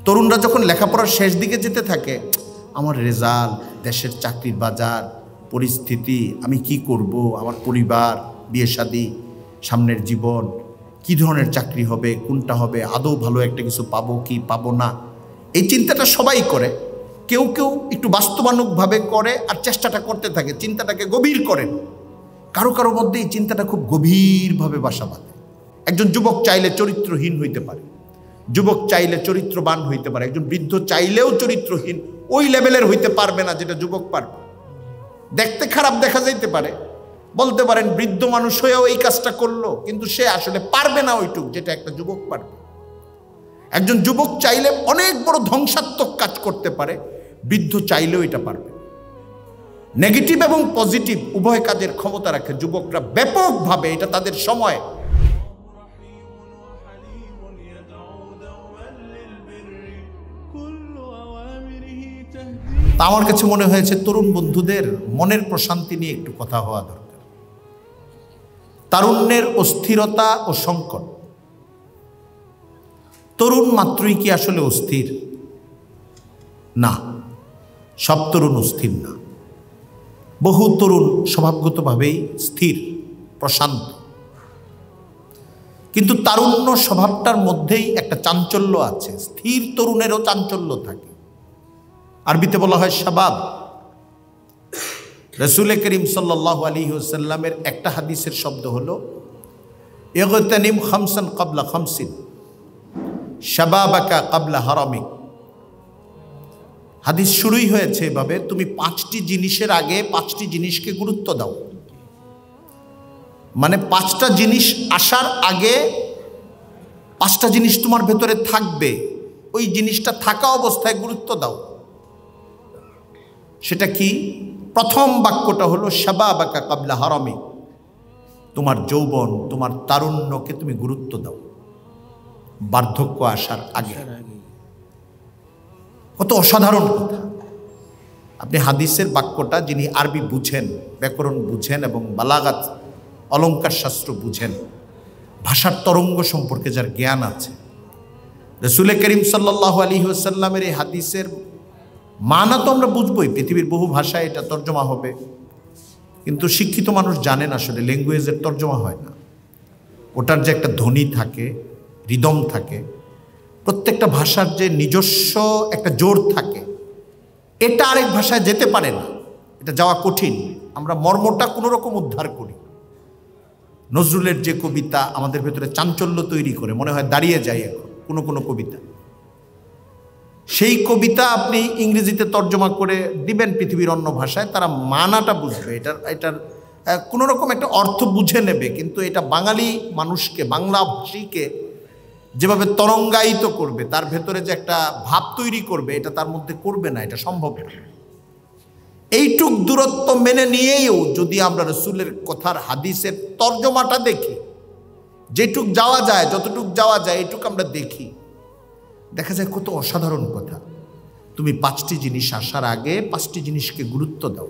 তরুণরা যখন লেখাপড়ার শেষ দিকে যেতে থাকে, আমার রেজাল্ট, দেশের চাকরির বাজার পরিস্থিতি, আমি কি করব, আমার পরিবার, বিয়ে শাদী, সামনের জীবন, কি ধরনের চাকরি হবে, কোনটা হবে, আদৌ ভালো একটা কিছু পাবো কি পাবো না, এই চিন্তাটা সবাই করে। কেউ কেউ একটু বাস্তবানুকভাবে করে আর চেষ্টাটা করতে থাকে, চিন্তাটাকে গভীর করেন। কারো কারো মধ্যে এই চিন্তাটা খুব গভীরভাবে বাসা বাঁধে। একজন যুবক চাইলে চরিত্রহীন হইতে পারে, যুবক চাইলে চরিত্রবান হইতে পারে, একজন বৃদ্ধ চাইলেও চরিত্রহীন ওই লেভেলের হইতে পারবে না যেটা যুবক পারবে। দেখতে খারাপ দেখা যাইতে পারে, বলতে পারেন বৃদ্ধ মানুষ হয়েও এই কাজটা করলো, কিন্তু সে আসলে পারবে না ওইটুক যেটা একটা যুবক পারবে। একজন যুবক চাইলে অনেক বড় ধ্বংসাত্মক কাজ করতে পারে, বৃদ্ধ চাইলেও এটা পারবে। নেগেটিভ এবং পজিটিভ উভয় কাজের ক্ষমতা রাখে যুবকরা ব্যাপকভাবে, এটা তাদের সময়। তা আমার কাছে মনে হয়েছে তরুণ বন্ধুদের মনের প্রশান্তি নিয়ে একটু কথা হওয়া দরকার। তারুণ্যের অস্থিরতা ও সংকট। তরুণ মাত্রই কি আসলে অস্থির? না, সব তরুণ অস্থির না। বহু তরুণ স্বভাবগতভাবেই স্থির, প্রশান্ত। কিন্তু তারুণ্য স্বভাবটার মধ্যেই একটা চাঞ্চল্য আছে। স্থির তরুণেরও চাঞ্চল্য থাকে। আরবিতে বলা হয় শাবাব। রাসূল করিম সাল্লাল্লাহু আলাইহি ওয়াসাল্লামের একটা হাদিসের শব্দ হলো ইগতানিম খামসান ক্বাবলা খামসিন শাবাবাকা ক্বাবলা হারামিক। হাদিস শুরুই হয়েছে এভাবে, তুমি 5টি জিনিসের আগে 5টি জিনিসকে গুরুত্ব দাও। মানে 5টা জিনিস আসার আগে 5টা জিনিস তোমার ভেতরে থাকবে, ওই জিনিসটা থাকা অবস্থায় গুরুত্ব দাও। সেটা কি? প্রথম বাক্যটা হলো শাবাবাকা ক্বাবলা হারামিক। তোমার যৌবন, তোমার তারুণ্যকে তুমি গুরুত্ব দাও বার্ধক্য আসার আগে। কত অসাধারণ কথা! আপনি হাদিসের বাক্যটা, যিনি আরবি বুঝেন, ব্যাকরণ বুঝেন এবং বালাগাত অলঙ্কার শাস্ত্র বুঝেন, ভাষার তরঙ্গ সম্পর্কে যার জ্ঞান আছে, রাসূল করিম সাল্লাল্লাহু আলাইহি ওয়াসাল্লামের এই হাদিসের মানা তো আমরা বুঝবই, পৃথিবীর বহু ভাষায় এটা তর্জমা হবে, কিন্তু শিক্ষিত মানুষ জানেন আসলে ল্যাঙ্গুয়েজের তর্জমা হয় না। ওটার যে একটা ধ্বনি থাকে, রিদম থাকে, প্রত্যেকটা ভাষার যে নিজস্ব একটা জোর থাকে, এটা আরেক ভাষায় যেতে পারে না, এটা যাওয়া কঠিন। আমরা মর্মটা কোনো রকম উদ্ধার করি। নজরুলের যে কবিতা আমাদের ভেতরে চাঞ্চল্য তৈরি করে, মনে হয় দাঁড়িয়ে যায় এখন কোনো কোনো কবিতা, সেই কবিতা আপনি ইংরেজিতে তর্জমা করে দিবেন পৃথিবীর অন্য ভাষায়, তারা মানাটা বুঝবে, এটার কোনো রকম একটা অর্থ বুঝে নেবে, কিন্তু এটা বাঙালি মানুষকে, বাংলা ভাষীকে যেভাবে তরঙ্গায়িত করবে, তার ভেতরে যে একটা ভাব তৈরি করবে, এটা তার মধ্যে করবে না, এটা সম্ভব না। এইটুক দূরত্ব মেনে নিয়েও যদি আমরা রাসূলের কথার হাদিসের তর্জমাটা দেখি, যেটুক যাওয়া যায়, যতটুক যাওয়া যায় এইটুক আমরা দেখি, দেখা যায় কত অসাধারণ কথা। তুমি 5টি জিনিস আসার আগে 5টি জিনিসকে গুরুত্ব দাও।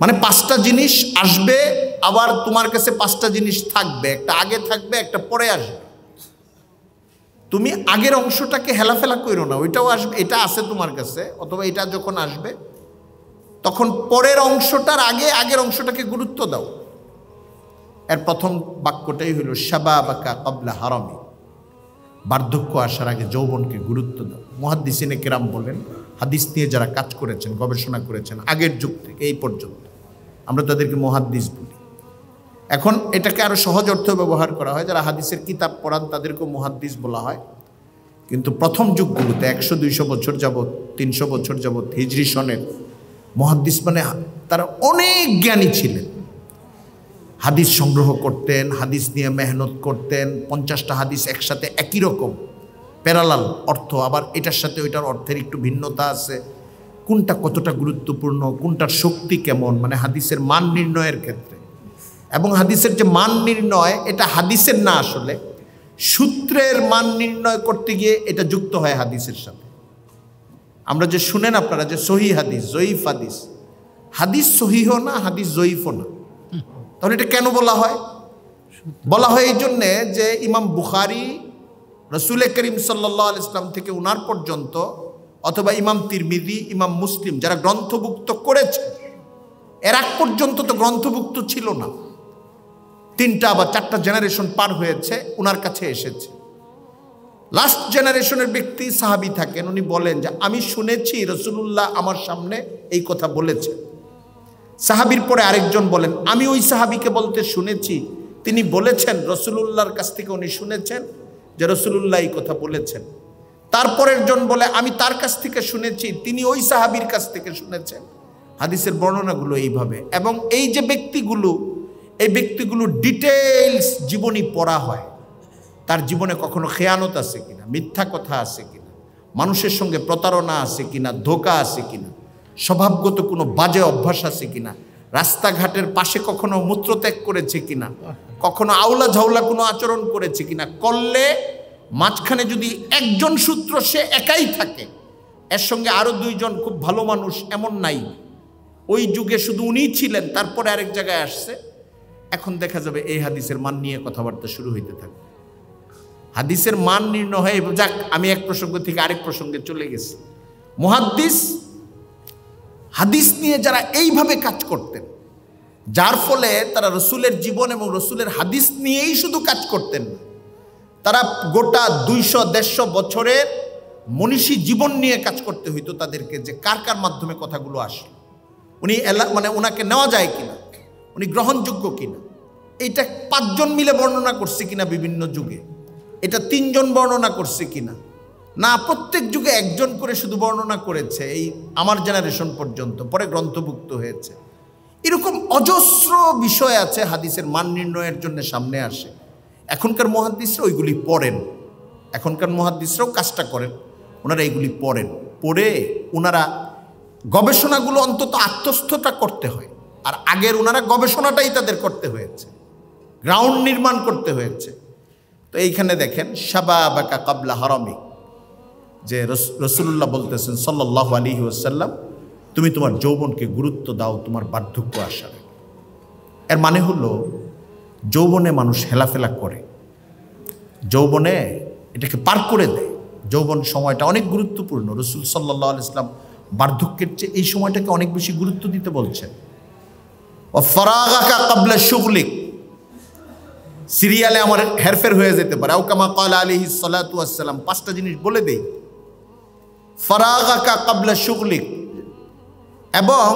মানে 5টা জিনিস আসবে, আবার তোমার কাছে 5টা জিনিস থাকবে, একটা আগে থাকবে, একটা পরে আসবে। তুমি আগের অংশটাকে হেলাফেলা করো না, ওইটাও আসবে, এটা আছে তোমার কাছে, অথবা এটা যখন আসবে তখন পরের অংশটার আগে আগের অংশটাকে গুরুত্ব দাও। এর প্রথম বাক্যটাই হলো শাবাবাকা ক্বাবলা হারামিক। বার্ধক্য আসার আগে যৌবনকে গুরুত্ব দাও। মুহাদ্দিসিনে কেরাম বলেন, হাদিস নিয়ে যারা কাজ করেছেন, গবেষণা করেছেন আগের যুগ থেকে এই পর্যন্ত, আমরা তাদেরকে মুহাদ্দিস বলি। এখন এটাকে আরো সহজ অর্থে ব্যবহার করা হয়, যারা হাদিসের কিতাব পড়ান তাদেরকেও মুহাদ্দিস বলা হয়। কিন্তু প্রথম যুগগুলোতে 100-200 বছর যাবৎ, 300 বছর যাবৎ হিজরি সনের মুহাদ্দিস মানে তারা অনেক জ্ঞানী ছিলেন। হাদিস সংগ্রহ করতেন, হাদিস নিয়ে মেহনত করতেন। 50টা হাদিস একসাথে একই রকম প্যারালাল অর্থ, আবার এটার সাথে ওইটার অর্থের একটু ভিন্নতা আছে, কোনটা কতটা গুরুত্বপূর্ণ, কোনটার শক্তি কেমন, মানে হাদিসের মান নির্ণয়ের ক্ষেত্রে। এবং হাদিসের যে মান নির্ণয়, এটা হাদিসের না, আসলে সূত্রের মান নির্ণয় করতে গিয়ে এটা যুক্ত হয় হাদিসের সাথে। আমরা যে শুনেন আপনারা যে সহিহ হাদিস, জয়ীফ হাদিস, হাদিস সহিহও না, হাদিস জয়ীফও না। তাহলে এটা কেন বলা হয়? বলা হয় এই জন্যে যে ইমাম বুখারী রসুল করিম সাল্লাল্লাহু আলাইহি ওয়াসাল্লাম থেকে উনার পর্যন্ত, অথবা ইমাম তিরমিজি, ইমাম মুসলিম যারা গ্রন্থভুক্ত করেছে, এর আগ পর্যন্ত তো গ্রন্থভুক্ত ছিল না। 3টা বা 4টা জেনারেশন পার হয়েছে, উনার কাছে এসেছে। লাস্ট জেনারেশনের ব্যক্তি সাহাবী থাকেন, উনি বলেন যে আমি শুনেছি রাসূলুল্লাহ আমার সামনে এই কথা বলেছে। সাহাবীর পরে আরেকজন বলেন আমি ওই সাহাবীকে বলতে শুনেছি, তিনি বলেছেন রাসূলুল্লাহর কাছ থেকে উনি শুনেছেন যে রাসূলুল্লাহ এই কথা বলেছেন। তারপরের জন বলে আমি তার কাছ থেকে শুনেছি, তিনি ওই সাহাবীর কাছ থেকে শুনেছেন। হাদিসের বর্ণনাগুলো এইভাবে। এবং এই যে ব্যক্তিগুলো, এই ব্যক্তিগুলো ডিটেইলস জীবনী পড়া হয়, তার জীবনে কখনো খেয়ানত আছে কিনা, মিথ্যা কথা আছে কিনা, মানুষের সঙ্গে প্রতারণা আছে কিনা, ধোঁকা আছে কিনা, স্বভাবগত কোনো বাজে অভ্যাস আছে কিনা, রাস্তাঘাটের পাশে কখনো মূত্রত্যাগ করেছে কিনা, কখনো আউলা ঝাউলা কোনো আচরণ করেছে কিনা, করলে মাঝখানে যদি একজন সূত্র সে একাই থাকে, এর সঙ্গে আরো 2 জন খুব ভালো মানুষ, এমন নাই। ওই যুগে শুধু উনিই ছিলেন, তারপরে আরেক জায়গায় আসছে। এখন দেখা যাবে এই হাদিসের মান নিয়ে কথাবার্তা শুরু হইতে থাকবে। হাদিসের মান নির্ণয় হয়। যাক, আমি এক প্রসঙ্গ থেকে আরেক প্রসঙ্গে চলে গেছি। মুহাদ্দিস, হাদিস নিয়ে যারা এইভাবে কাজ করতেন, যার ফলে তারা রসুলের জীবন এবং রসুলের হাদিস নিয়েই শুধু কাজ করতেন না, তারা গোটা 200-150 বছরের মনীষী জীবন নিয়ে কাজ করতে হইতো তাদেরকে, যে কার কার মাধ্যমে কথাগুলো আসে, উনি মানে ওনাকে নেওয়া যায় কিনা, উনি গ্রহণযোগ্য কিনা, এইটা 5 জন মিলে বর্ণনা করছে কিনা বিভিন্ন যুগে, এটা 3 জন বর্ণনা করছে কিনা, না প্রত্যেক যুগে একজন করে শুধু বর্ণনা করেছে, এই আমার জেনারেশন পর্যন্ত, পরে গ্রন্থভুক্ত হয়েছে। এরকম অজস্র বিষয় আছে হাদিসের মান নির্ণয়ের জন্য সামনে আসে। এখনকার মুহাদ্দিসরা ওইগুলি পড়েন, এখনকার মুহাদ্দিসরাও কাজটা করেন, ওনারা এইগুলি পড়েন, পড়ে ওনারা গবেষণাগুলো অন্তত আত্মস্থতা করতে হয়। আর আগের ওনারা গবেষণাটাই তাদের করতে হয়েছে, গ্রাউন্ড নির্মাণ করতে হয়েছে। তো এইখানে দেখেন শাবাবাকা কাবলা হারামি, যে রাসূলুল্লাহ বলতেছেন সাল্লাল্লাহু আলাইহি ওয়াসাল্লাম, তুমি তোমার যৌবনকে গুরুত্ব দাও তোমার বার্ধক্য আসার। এর মানে হলো যৌবনে মানুষ হেলাফেলা করে, যৌবনে এটাকে পার করে দেয়। যৌবন সময়টা অনেক গুরুত্বপূর্ণ। রাসূল সাল্লাল্লাহু আলাইহি ওয়াসাল্লাম বার্ধক্যের চেয়ে এই সময়টাকে অনেক বেশি গুরুত্ব দিতে বলছেন। ও ফারাগাকা কাবলা শুগলিক, সিরিয়ালে আমার হেরফের হয়ে যেতে পারে। আও কামা ক্বালা আলাইহিস সালাতু ওয়াস সালাম, 5টা জিনিস বলে দেই। ফারাগাকা কাবলা শুগলিক, এবং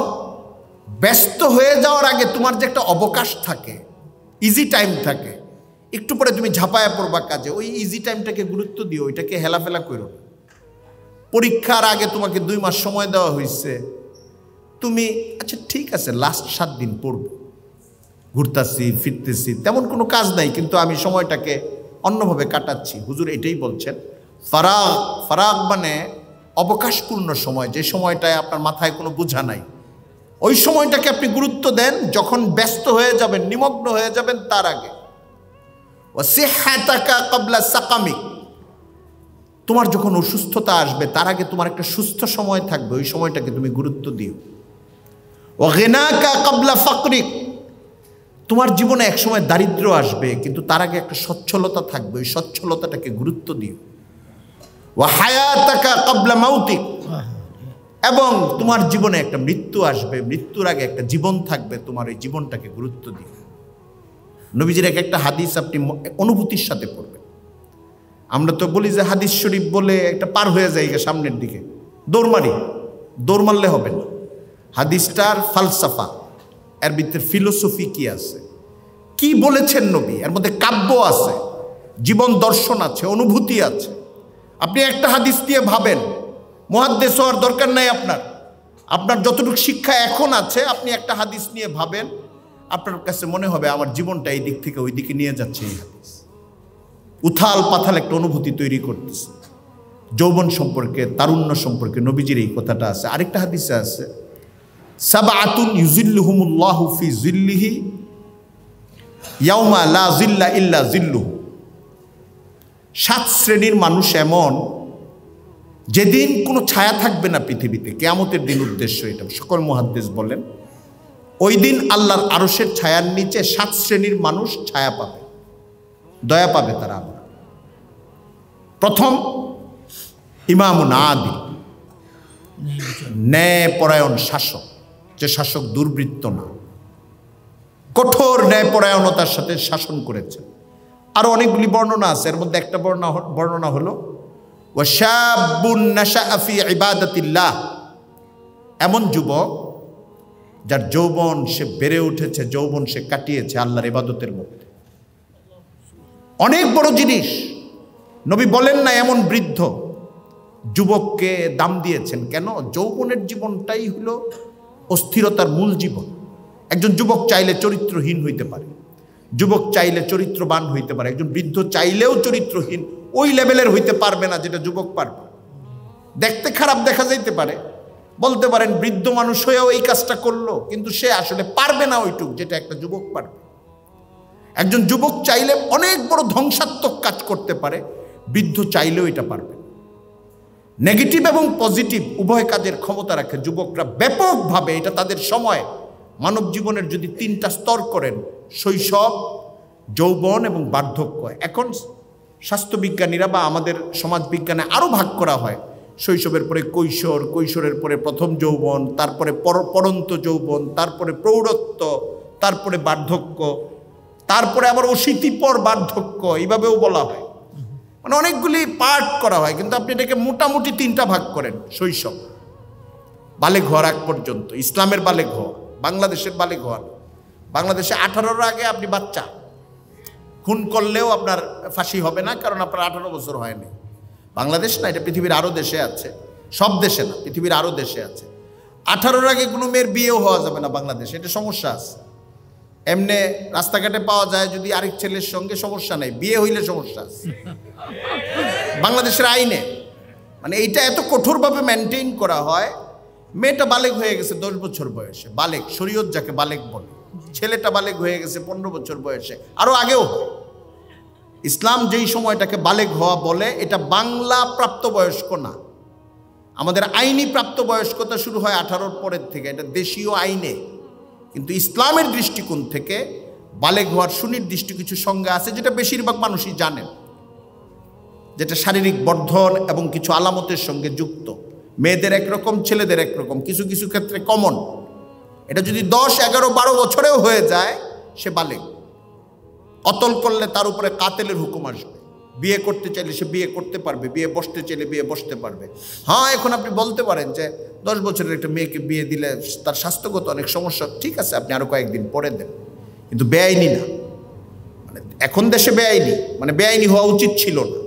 ব্যস্ত হয়ে যাওয়ার আগে তোমার যে একটা অবকাশ থাকে, ইজি টাইম থাকে, একটু পরে তুমি ঝাঁপায়া পড়বা কাজে, ওই ইজি টাইমটাকে গুরুত্ব দিও, এটাকে হেলাফেলা করো না। পরীক্ষার আগে তোমাকে 2 মাস সময় দেওয়া হয়েছে, তুমি আচ্ছা ঠিক আছে লাস্ট 7 দিন পড়ব, ঘুরতেছি ফিরতেছি, তেমন কোনো কাজ নাই, কিন্তু আমি সময়টাকে অন্যভাবে কাটাচ্ছি। হুজুর এটাই বলছেন। ফারাগ মানে অবকাশপূর্ণ সময়, যে সময়টায় আপনার মাথায় কোনো বোঝা নাই, ওই সময়টাকে আপনি গুরুত্ব দেন। যখন ব্যস্ত হয়ে যাবেন, নিমগ্ন হয়ে যাবেন, তার আগে। ওয়া সিহহাতাকা ক্বাবলা সাকামিক, তোমার যখন অসুস্থতা আসবে তার আগে তোমার একটা সুস্থ সময় থাকবে, ওই সময়টাকে তুমি গুরুত্ব দিও। ওয়া গিনাকা ক্বাবলা ফাকরিক, তোমার জীবনে এক সময় দারিদ্র্য আসবে, কিন্তু তার আগে একটা সচ্ছলতা থাকবে, ওই সচ্ছলতাটাকে গুরুত্ব দিও। ওয়া হায়াতাকা ক্বাবলা মাউতিক, এবং তোমার জীবনে একটা মৃত্যু আসবে, মৃত্যুর আগে একটা জীবন থাকবে, তোমার ওই জীবনটাকে গুরুত্ব দিও। নবীজির একটা হাদিস আপনি অনুভূতির সাথে পড়বেন। আমরা তো বলি যে হাদিস শরীফ বলে একটা পার হয়ে যায় সামনের দিকে, দৌড় মারলে হবে না। হাদিসটার ফালসাফা, এর ভিতরে ফিলোসফি কি আছে, কি বলেছেন নবী, এর মধ্যে কাব্য আছে, জীবন দর্শন আছে, অনুভূতি আছে। আপনি একটা হাদিস দিয়ে ভাবেন, মুহাদ্দিস হওয়ার দরকার নাই আপনার যতটুকু শিক্ষা এখন আছে, আপনি একটা হাদিস নিয়ে ভাবেন, আপনার কাছে মনে হবে আমার জীবনটা এই দিক থেকে ওই দিকে নিয়ে যাচ্ছে এই হাদিস। উথাল পাথাল একটা অনুভূতি তৈরি করতেছে যৌবন সম্পর্কে, তারুণ্য সম্পর্কে। নবীজির এই কথাটা আছে। আরেকটা হাদিসে আছে, সাবআতুন ইউজিল্লুহুমুল্লাহু ফি জিল্লিহি ইয়াউমা লা জিল্লা ইল্লা জিল্লুহু, 7 শ্রেণীর মানুষ এমন, যেদিন কোনো ছায়া থাকবে না পৃথিবীতে, কিয়ামতের দিন উদ্দেশ্য এটা, সকল মুহাদ্দিস বলেন। ওই দিন আল্লাহর আরশের ছায়ার নিচে 7 শ্রেণীর মানুষ ছায়া পাবে, দয়া পাবে তারা। প্রথম ইমামুন আদিল, ন্যায়পরায়ণ শাসক, যে শাসক দুর্বৃত্ত না, কঠোর ন্যায়পরায়ণতার সাথে শাসন করেছেন। আরো অনেকগুলি বর্ণনা আছে, এর মধ্যে একটা বর্ণনা হলো ওয়াশাবুন নাশাআ ফি ইবাদাতিল্লাহ, এমন যুবক যার যৌবন সে বেড়ে উঠেছে, যৌবন সে কাটিয়েছে আল্লাহর ইবাদতের মধ্যে। অনেক বড় জিনিস। নবী বলেন না এমন বৃদ্ধ যুবককে দাম দিয়েছেন কেন? যৌবনের জীবনটাই হলো অস্থিরতার মূল জীবন। একজন যুবক চাইলে চরিত্রহীন হইতে পারে, যুবক চাইলে চরিত্রবান হইতে পারে, একজন বৃদ্ধ চাইলেও চরিত্রহীন ওই লেভেলের হইতে পারবে না যেটা যুবক পারবে। দেখতে খারাপ দেখা যাইতে পারে, বলতে পারেন বৃদ্ধ মানুষ হয়েও এই কাজটা করলো, কিন্তু সে আসলে পারবে না ওইটুক যেটা একটা যুবক পারবে। একজন যুবক চাইলে অনেক বড় ধ্বংসাত্মক কাজ করতে পারে, বৃদ্ধ চাইলেও এটা পারবে। নেগেটিভ এবং পজিটিভ উভয় কাজের ক্ষমতা রাখে যুবকরা ব্যাপকভাবে। এটা তাদের সময়। মানব জীবনের যদি তিনটা স্তর করেন, শৈশব, যৌবন এবং বার্ধক্য। এখন স্বাস্থ্যবিজ্ঞানীরা বা আমাদের সমাজবিজ্ঞানে আরও ভাগ করা হয়, শৈশবের পরে কৈশোর, কৈশোরের পরে প্রথম যৌবন, তারপরে পরন্ত যৌবন, তারপরে প্রৌঢ়ত্ব, তারপরে বার্ধক্য, তারপরে আবার অশীতিপর বার্ধক্য, এইভাবেও বলা হয়। মানে অনেকগুলি পার্ট করা হয়, কিন্তু আপনি এটাকে মোটামুটি তিনটা ভাগ করেন। শৈশব, বালেগ হওয়ার আগ পর্যন্ত, ইসলামের বালেগ হওয়া, বাংলাদেশের বালেগ হওয়া। বাংলাদেশে 18-র আগে আপনি বাচ্চা, খুন করলেও আপনার ফাঁসি হবে না, কারণ আপনার 18 বছর হয়নি। বাংলাদেশ না, এটা পৃথিবীর আরও দেশে আছে, সব দেশে না, পৃথিবীর আরও দেশে আছে। 18-র আগে কোনো মেয়ের বিয়েও হওয়া যাবে না বাংলাদেশে, এটা সমস্যা আছে। এমনি রাস্তাঘাটে পাওয়া যায় যদি আরেক ছেলের সঙ্গে, সমস্যা নেই, বিয়ে হইলে সমস্যা আছে বাংলাদেশের আইনে। মানে এইটা এত কঠোরভাবে মেনটেন করা হয়। মেয়েটা বালেগ হয়ে গেছে 10 বছর বয়সে, বালেগ, শরীয়ত যাকে বালেগ বলে। ছেলেটা বালেগ হয়ে গেছে 15 বছর বয়সে, আরও আগেও। ইসলাম যেই সময়টাকে বালেগ হওয়া বলে, এটা বাংলা প্রাপ্তবয়স্ক না। আমাদের আইনি প্রাপ্তবয়স্কতা শুরু হয় 18-র পরের থেকে, এটা দেশীয় আইনে। কিন্তু ইসলামের দৃষ্টিকোণ থেকে বালেগ হওয়ার সুনির্দিষ্ট কিছু সংজ্ঞা আছে, যেটা বেশিরভাগ মানুষই জানেন, যেটা শারীরিক বর্ধন এবং কিছু আলামতের সঙ্গে যুক্ত। মেয়েদের একরকম, ছেলেদের একরকম, কিছু কিছু ক্ষেত্রে কমন। এটা যদি 10, 11, 12 বছরেও হয়ে যায়, সে বালেগ। কতল করলে তার উপরে কাতেলের হুকুম আসবে। বিয়ে করতে চাইলে সে বিয়ে করতে পারবে, বিয়ে বসতে চাইলে বিয়ে বসতে পারবে। হ্যাঁ, এখন আপনি বলতে পারেন যে 10 বছরের একটা মেয়েকে বিয়ে দিলে তার স্বাস্থ্যগত অনেক সমস্যা, ঠিক আছে, আপনি আরো কয়েকদিন পরে দেন, কিন্তু বেআইনি না। মানে এখন দেশে বেআইনি, মানে বেআইনি হওয়া উচিত ছিল না।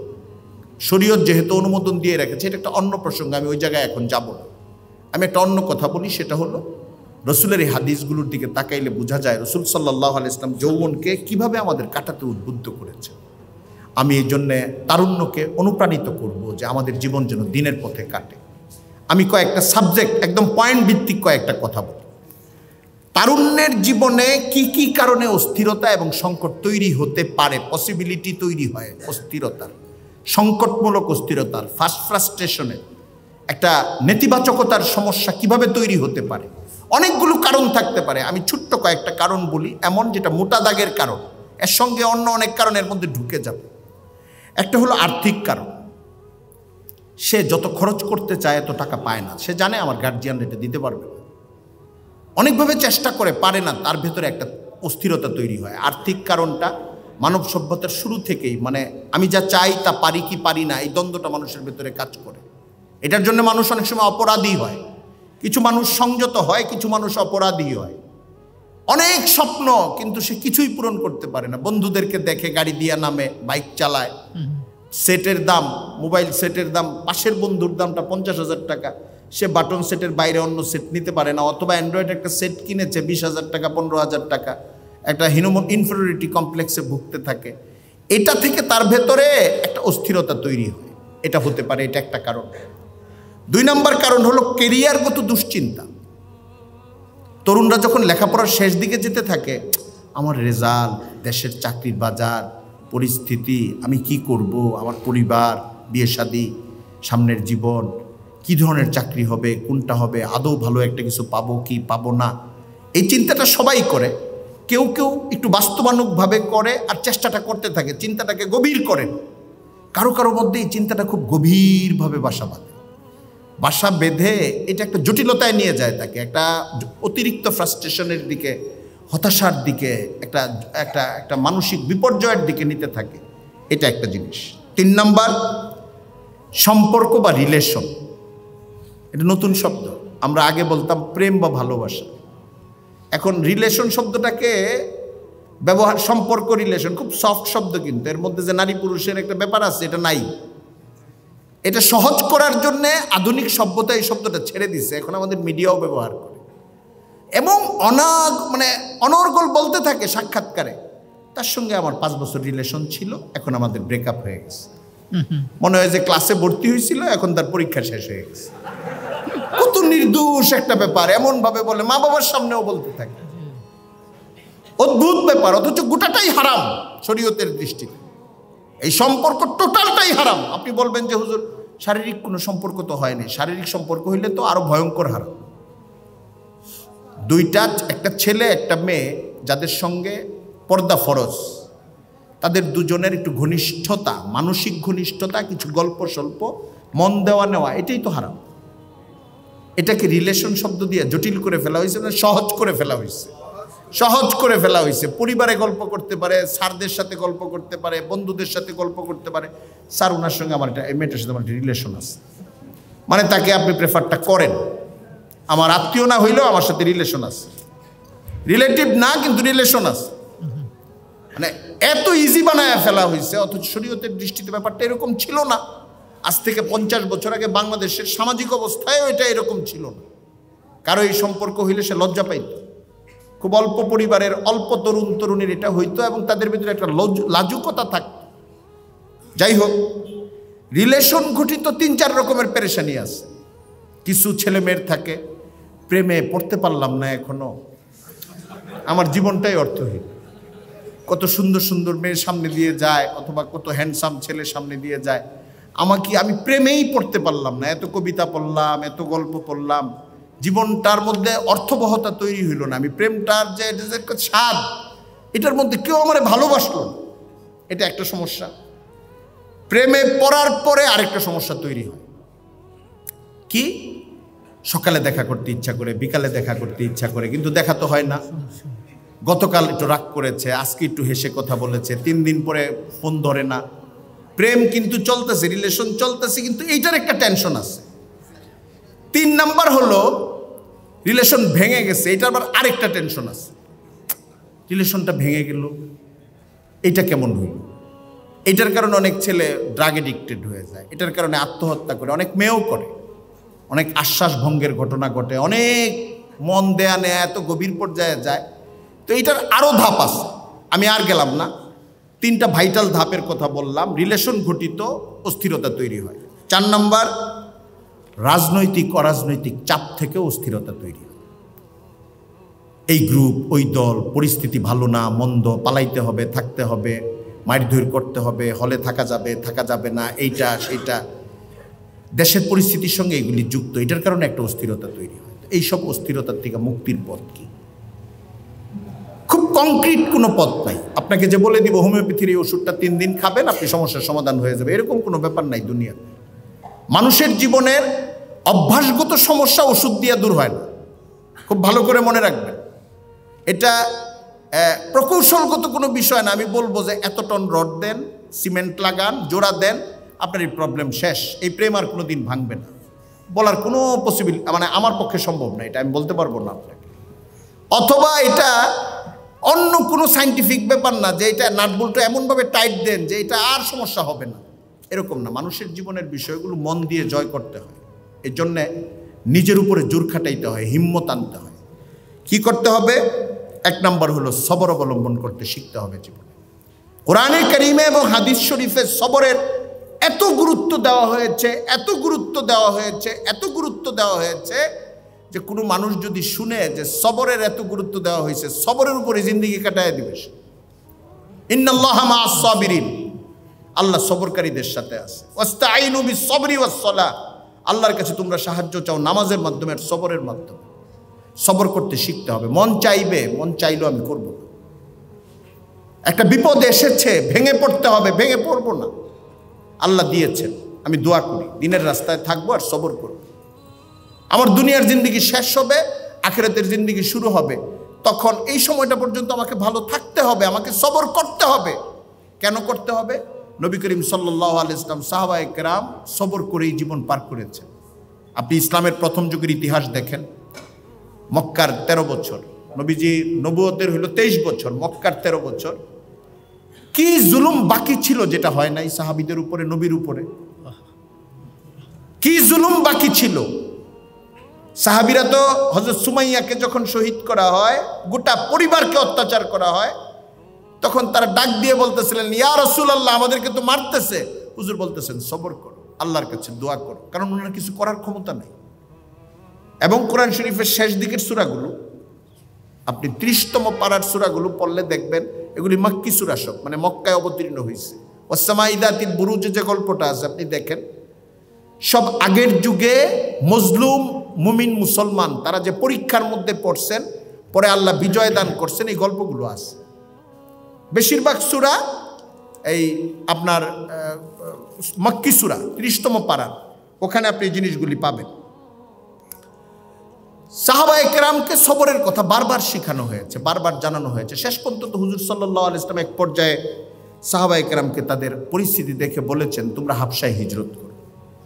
শরীয়ত যেহেতু অনুমোদন দিয়ে রেখেছে, এটা একটা অন্য প্রসঙ্গ, আমি ওই জায়গায় এখন যাব না। আমি একটা অন্য কথা বলি, সেটা হলো রসুলের এই হাদিসগুলোর দিকে তাকাইলে বোঝা যায় রসুল সাল্লাল্লাহু আলাইহি ওয়াসাল্লাম যৌবনকে কিভাবে আমাদের কাটাতে উদ্বুদ্ধ করেছে। আমি এই জন্যে তারুণ্যকে অনুপ্রাণিত করব যে আমাদের জীবন যেন দিনের পথে কাটে। আমি কয়েকটা সাবজেক্ট, একদম পয়েন্ট ভিত্তিক কয়েকটা কথা বলি। তারুণ্যের জীবনে কি কি কারণে অস্থিরতা এবং সংকট তৈরি হতে পারে, পসিবিলিটি তৈরি হয় অস্থিরতার, সংকটমূলক অস্থিরতার, ফ্রাস্ট্রেশনের, একটা নেতিবাচকতার সমস্যা কিভাবে তৈরি হতে পারে। অনেকগুলো কারণ থাকতে পারে, আমি ছোট্ট কয়েকটা কারণ বলি, এমন যেটা মোটা দাগের কারণ, এর সঙ্গে অন্য অনেক কারণের মধ্যে ঢুকে যাবে। একটা হলো আর্থিক কারণ। সে যত খরচ করতে চায় এত টাকা পায় না, সে জানে আমার গার্জিয়ান এটা দিতে পারবে না, অনেকভাবে চেষ্টা করে, পারে না, তার ভেতরে একটা অস্থিরতা তৈরি হয়। আর্থিক কারণটা মানব সভ্যতার শুরু থেকেই, মানে আমি যা চাই তা পারি কি পারি না, এই দ্বন্দ্বটা মানুষের ভেতরে কাজ করে। এটার জন্য মানুষ অনেক সময় অপরাধী হয়। কিছু মানুষ সংযত হয়, কিছু মানুষ অপরাধী হয়। অনেক স্বপ্ন, কিন্তু সে কিছুই পূরণ করতে পারে না। বন্ধুদেরকে দেখে গাড়ি দিয়া নামে, বাইক চালায়, সেটের দাম, মোবাইল সেটের দাম, পাশের বন্ধুর দামটা 50,000 টাকা, সে বাটন সেটের বাইরে অন্য সেট নিতে পারে না। অথবা অ্যান্ড্রয়েড একটা সেট কিনেছে 20,000 টাকা, 15,000 টাকা, একটা ইনফেরিয়রিটি কমপ্লেক্সে ভুগতে থাকে। এটা থেকে তার ভেতরে একটা অস্থিরতা তৈরি হয়, এটা হতে পারে, এটা একটা কারণ। 2 নম্বর কারণ হলো কেরিয়ারগত দুশ্চিন্তা। তরুণরা যখন লেখাপড়ার শেষ দিকে যেতে থাকে, আমার রেজাল্ট, দেশের চাকরির বাজার পরিস্থিতি, আমি কি করব, আমার পরিবার, বিয়ে শাদী, সামনের জীবন, কি ধরনের চাকরি হবে, কোনটা হবে, আদৌ ভালো একটা কিছু পাবো কি পাবো না, এই চিন্তাটা সবাই করে। কেউ কেউ একটু বাস্তবানুকভাবে করে আর চেষ্টাটা করতে থাকে, চিন্তাটাকে গভীর করেন। কারো কারো মধ্যে এই চিন্তাটা খুব গভীরভাবে বাসা বেঁধে এটা একটা জটিলতায় নিয়ে যায় তাকে, একটা অতিরিক্ত ফ্রাস্ট্রেশনের দিকে, হতাশার দিকে, একটা একটা একটা মানসিক বিপর্যয়ের দিকে নিতে থাকে। এটা একটা জিনিস। 3 নাম্বার, সম্পর্ক বা রিলেশন। এটা নতুন শব্দ। আমরা আগে বলতাম প্রেম বা ভালোবাসা, এখন রিলেশন শব্দটাকে ব্যবহার, সম্পর্ক রিলেশন খুব সফট শব্দ, কিন্তু এর মধ্যে যে নারী পুরুষের একটা ব্যাপার আছে এটা নাই। এটা সহজ করার জন্যে আধুনিক সভ্যতা এই শব্দটা ছেড়ে দিছে, এখন আমাদের মিডিয়াও ব্যবহার করে এবং অনর্গল বলতে থাকে সাক্ষাৎকারে, তার সঙ্গে আমার 5 বছর রিলেশন ছিল, এখন আমাদের ব্রেকআপ হয়ে গেছে। মনে হয় যে ক্লাসে ভর্তি হয়েছিল, এখন তার পরীক্ষা শেষ হয়ে গেছে। কত নির্দোষ একটা ব্যাপার, এমন ভাবে বলে, মা বাবার সামনেও বলতে থাকে। অদ্ভুত ব্যাপার, অথচ গোটাটাই হারাম শরীয়তের দৃষ্টিতে। এই সম্পর্ক টোটালটাই হারাম। আপনি বলবেন যে হুজুর শারীরিক কোনো সম্পর্ক তো হয়নি, শারীরিক সম্পর্ক হইলে তো আরো ভয়ঙ্কর হারাম। একটা ছেলে একটা মেয়ে যাদের সঙ্গে পর্দা ফরজ, তাদের দুজনের একটু ঘনিষ্ঠতা, মানসিক ঘনিষ্ঠতা, কিছু গল্প স্বল্প, মন দেওয়া নেওয়া, এটাই তো হারাম। এটাকে রিলেশন শব্দ দিয়ে জটিল করে ফেলা হয়েছে, না সহজ করে ফেলা হয়েছে, সহজ করে ফেলা হয়েছে। পরিবারে গল্প করতে পারে, স্যারদের সাথে গল্প করতে পারে, বন্ধুদের সাথে গল্প করতে পারে। স্যার, ওনার সঙ্গে আমার এই মেয়েটার সাথে আমার রিলেশন আছে, মানে তাকে আপনি প্রেফারটা করেন, আমার আত্মীয় না হইলেও আমার সাথে রিলেশন আছে, রিলেটিভ না কিন্তু রিলেশন আছে। মানে এত ইজি বানায় ফেলা হয়েছে, অথচ শরীয়তের দৃষ্টিতে ব্যাপারটা এরকম ছিল না। আজ থেকে 50 বছর আগে বাংলাদেশের সামাজিক অবস্থায়ও এটা এরকম ছিল না। কারো এই সম্পর্ক হইলে সে লজ্জা পাইত। খুব অল্প পরিবারের অল্প তরুণ তরুণীর এটা হইতো এবং তাদের ভিতরে একটা লাজুকতা থাকত। যাই হোক, রিলেশন ঘটিত 3-4 রকমের পেরেশানি আছে। কিছু ছেলে মেয়ের থাকে প্রেমে পড়তে পারলাম না এখনো, আমার জীবনটাই অর্থহীন। কত সুন্দর সুন্দর মেয়ের সামনে দিয়ে যায়, অথবা কত হ্যান্ডসাম ছেলে সামনে দিয়ে যায়, আমি প্রেমেই পড়তে পারলাম না। এত কবিতা পড়লাম, এত গল্প পড়লাম, জীবনটার মধ্যে অর্থবহতা তৈরি হইল না। আমি প্রেমটার যে একটা স্বাদ, এটার মধ্যে কেউ আমারে ভালোবাসলো না, এটা একটা সমস্যা। প্রেমে পড়ার পরে আরেকটা সমস্যা তৈরি হয়, কি? সকালে দেখা করতে ইচ্ছা করে, বিকালে দেখা করতে ইচ্ছা করে, কিন্তু দেখা তো হয় না। গতকাল একটু রাগ করেছে, আজকে একটু হেসে কথা বলেছে, 3 দিন পরে ফোন ধরে না। প্রেম কিন্তু চলতেছে, রিলেশন চলতেছে, কিন্তু এইটার একটা টেনশন আছে। 3 নাম্বার হলো রিলেশন ভেঙে গেছে, এটার আবার আরেকটা টেনশন আছে। রিলেশনটা ভেঙে গেল, এটা কেমন হইল? এটার কারণে অনেক ছেলে ড্রাগ এডিক্টেড হয়ে যায়, এটার কারণে আত্মহত্যা করে, অনেক মেয়েও করে, অনেক আশ্বাস ভঙ্গের ঘটনা ঘটে, অনেক মন দেয়া নেয়া এত গভীর পর্যায়ে যায়। তো এটার আরও ধাপ আছে, আমি আর গেলাম না। 3টা ভাইটাল ধাপের কথা বললাম। রিলেশন ঘটিত অস্থিরতা তৈরি হয়। 4 নাম্বার, রাজনৈতিক অরাজনৈতিক চাপ থেকে অস্থিরতা তৈরি হয়। এই গ্রুপ, ওই দল, পরিস্থিতি ভালো না, মন্দ, পালাইতে হবে, থাকতে হবে, মারধর করতে হবে, হলে থাকা যাবে না, এইটা সেইটা, দেশের পরিস্থিতির সঙ্গে এগুলি যুক্ত। এটার কারণে একটা অস্থিরতা তৈরি হয়। এইসব অস্থিরতার থেকে মুক্তির পথ কি? খুব কংক্রিট কোনো পথ নাই। আপনাকে যে বলে দিব হোমিওপ্যাথির এই ওষুধটা 3 দিন খাবেন, আপনি সমস্যার সমাধান হয়ে যাবে, এরকম কোনো ব্যাপার নাই দুনিয়াতে। মানুষের জীবনের অভ্যাসগত সমস্যা ওষুধ দিয়ে দূর হয় না, খুব ভালো করে মনে রাখবেন। এটা প্রকৌশলগত কোনো বিষয় না। আমি বলবো যে এত টন রড দেন, সিমেন্ট লাগান, জোড়া দেন, আপনার এই প্রবলেম শেষ। এই প্রেম আর কোনো দিন ভাঙবে না, বলার কোনো পসিবিলিটি, মানে আমার পক্ষে সম্ভব না, এটা আমি বলতে পারবো না আপনাকে। অথবা এটা অন্য কোনো সাইন্টিফিক ব্যাপার না যে এটা নাটবল্টু এমনভাবে টাইট দেন যে এটা আর সমস্যা হবে না, এরকম না। মানুষের জীবনের বিষয়গুলো মন দিয়ে জয় করতে হয়, এর জন্যে নিজের উপরে জোর খাটাইতে হয়, হিম্মত আনতে হয়। কি করতে হবে? 1 নাম্বার হলো সবর অবলম্বন করতে শিখতে হবে জীবনে। কোরআনে কারিমে এবং হাদিস শরীফে সবরের এত গুরুত্ব দেওয়া হয়েছে, এত গুরুত্ব দেওয়া হয়েছে, এত গুরুত্ব দেওয়া হয়েছে যে কোনো মানুষ যদি শুনে যে সবরের এত গুরুত্ব দেওয়া হয়েছে, সবরের উপরে জিন্দেগি কাটায় দিবে। ইন্নাল্লাহা মা'আস সাবিরিন, আল্লাহ সবরকারীদের সাথে আছে। ওয়াস্তাঈনু বিস-সাবরি ওয়াস-সালাহ, আল্লাহর কাছে তোমরা সাহায্য চাও নামাজের মাধ্যমে, সবরের মাধ্যমে। সবর করতে শিখতে হবে। মন চাইবে, মন চাইলেও আমি করব না। একটা বিপদ এসেছে, ভেঙে পড়তে হবে, ভেঙে পড়বো না। আল্লাহ দিয়েছেন, আমি দোয়া করি দিনের রাস্তায় থাকবো আর সবর করব। আমার দুনিয়ার জিন্দেগি শেষ হবে, আখিরাতের জিন্দেগি শুরু হবে, তখন এই সময়টা পর্যন্ত আমাকে ভালো থাকতে হবে, আমাকে সবর করতে হবে। কেন করতে হবে? নবী করিম সাল্লাল্লাহু আলাইহি ওয়াসাল্লাম সাহাবায়ে কেরাম সবর করেই জীবন পার করেছেন। আপনি ইসলামের প্রথম যুগের ইতিহাস দেখেন, মক্কার 13 বছর, নবীজি নবুয়তের হইল 23 বছর, মক্কার 13 বছর। কি জুলুম বাকি ছিল যেটা হয় নাই সাহাবীদের উপরে, নবীর উপরে? কি জুলুম বাকি ছিল? সাহাবীরা তো হযরত সুমাইয়াকে যখন শহীদ করা হয়, গোটা পরিবারকে অত্যাচার করা হয়, তখন তারা ডাক দিয়ে বলতেছিলেন, ইয়া রাসূলুল্লাহ, আমাদেরকে তো মারতেছে। হুজুর বলতেছেন, সবর করো, আল্লাহর কাছে দোয়া করো, কারণ ওনার কিছু করার ক্ষমতা নেই। এবং কোরআন শরীফের শেষ দিকের সূরাগুলো, আপনি 30তম পারার সূরাগুলো পড়লে দেখবেন এগুলি মাক্কি সূরা, সব মানে মক্কায় অবতীর্ণ হয়েছে। ওয়াসসামাই যাতিল বুরুজ যে গল্পটা আছে আপনি দেখেন, সব আগের যুগে মজলুম মুমিন মুসলমান তারা যে পরীক্ষার মধ্যে পড়ছেন, পরে আল্লাহ বিজয় দান করছেন, এই গল্পগুলো আছে। বেশিরভাগ সূরা এই আপনার মাক্কি সূরা 30তম পারা, ওখানে আপনি এই জিনিসগুলি পাবেন। সাহাবায়ে কেরামকে সবরের কথা বারবার শেখানো হয়েছে, বারবার জানানো হয়েছে। শেষ পর্যন্ত হুজুর সাল্লাল্লাহু আলাইহি ওয়াসাল্লাম এক পর্যায়ে সাহাবায়ে কেরামকে তাদের পরিস্থিতি দেখে বলেছেন, তোমরা হাবশায় হিজরত করো,